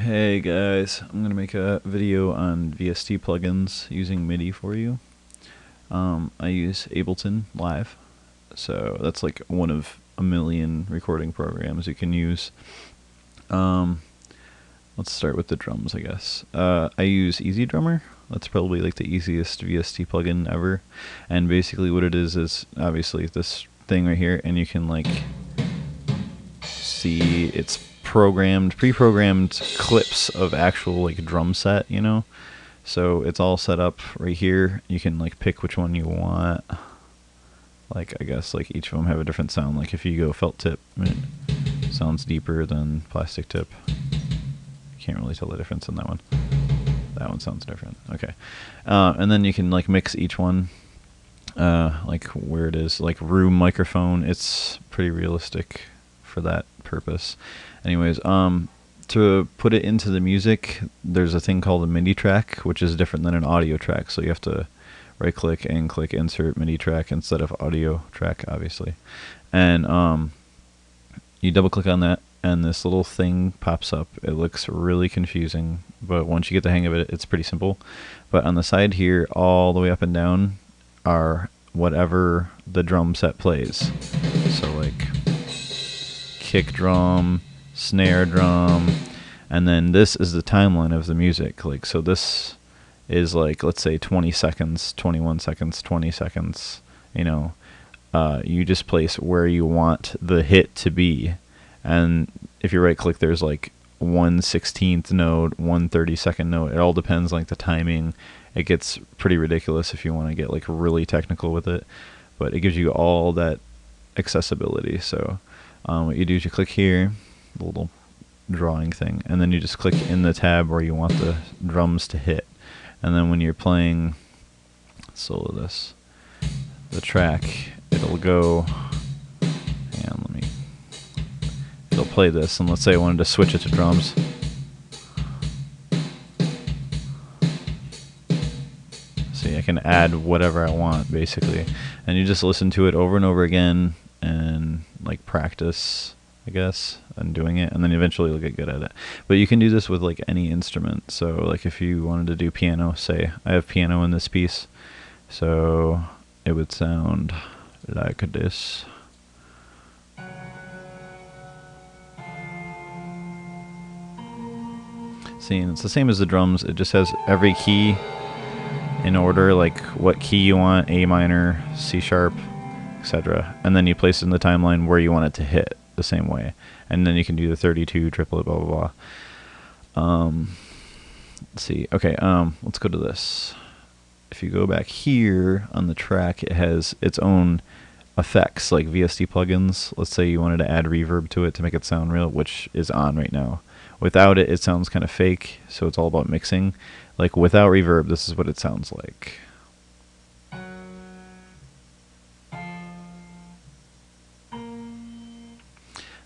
Hey guys, I'm gonna make a video on VST plugins using MIDI for you. I use Ableton Live, so that's like one of a million recording programs you can use. Let's start with the drums, I guess. I use EZdrummer. That's probably like the easiest VST plugin ever. And basically what it is obviously this thing right here, and you can like see it's pre-programmed clips of actual like drum set, you know? So it's all set up right here. You can like pick which one you want. Like I guess like each of them have a different sound. Like if you go felt tip, it sounds deeper than plastic tip. Can't really tell the difference in that one. That one sounds different. Okay. And then you can like mix each one. Like where it is, like room microphone. It's pretty realistic for that purpose. Anyways, to put it into the music, there's a thing called a MIDI track, which is different than an audio track. So you have to right click and click insert MIDI track instead of audio track, obviously. And you double click on that and this little thing pops up. It looks really confusing, but once you get the hang of it, it's pretty simple. But on the side here, all the way up and down are whatever the drum set plays. So like kick drum, snare drum, and then this is the timeline of the music. Like, so this is like, let's say 20 seconds, 21 seconds, 20 seconds, you know. You just place where you want the hit to be. And if you right click, there's like 1/16th note, 1/32nd note. It all depends like the timing. It gets pretty ridiculous if you want to get like really technical with it, but it gives you all that accessibility. So what you do is you click here, the little drawing thing, and then you just click in the tab where you want the drums to hit. And then when you're playing solo this, the track, it'll go, and it'll play this, and let's say I wanted to switch it to drums. See, I can add whatever I want basically, and you just listen to it over and over again and like practice, I guess, and doing it, and then eventually you'll get good at it. But you can do this with like any instrument. So like if you wanted to do piano, say I have piano in this piece, so it would sound like this. See, and it's the same as the drums. It just has every key in order, like what key you want, A minor, C sharp, etc. And then you place it in the timeline where you want it to hit the same way. And then you can do the 32, triplet, blah, blah, blah. Let's see. Okay, let's go to this. If you go back here on the track, it has its own effects, like VST plugins. Let's say you wanted to add reverb to it to make it sound real, which is on right now. Without it, it sounds kind of fake, so it's all about mixing. Like without reverb, this is what it sounds like.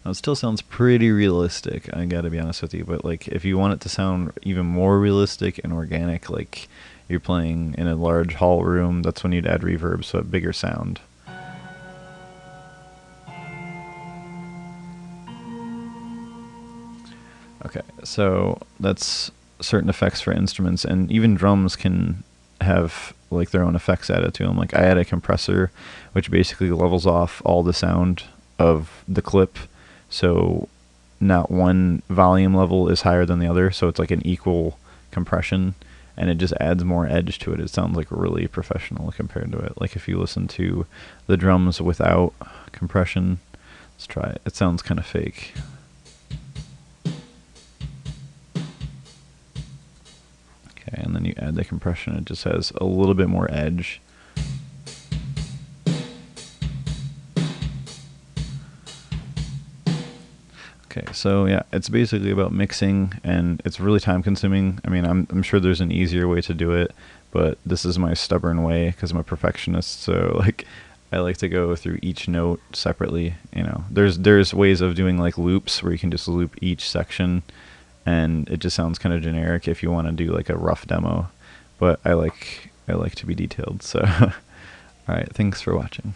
Now it still sounds pretty realistic, I gotta be honest with you, but like if you want it to sound even more realistic and organic, like you're playing in a large hall room, that's when you'd add reverb, so a bigger sound. Okay, so that's certain effects for instruments, and even drums can have like their own effects added to them. Like I add a compressor, which basically levels off all the sound of the clip, so not one volume level is higher than the other, so it's like an equal compression, and it just adds more edge to it. It sounds like really professional compared to it. Like if you listen to the drums without compression, let's try it. It sounds kind of fake. Okay, and then you add the compression, it just has a little bit more edge. Okay, so yeah, it's basically about mixing, and it's really time consuming. I mean, I'm sure there's an easier way to do it, but this is my stubborn way because I'm a perfectionist, so like I like to go through each note separately, you know. There's ways of doing like loops where you can just loop each section, and it just sounds kind of generic if you want to do like a rough demo, but I like to be detailed. So all right, thanks for watching.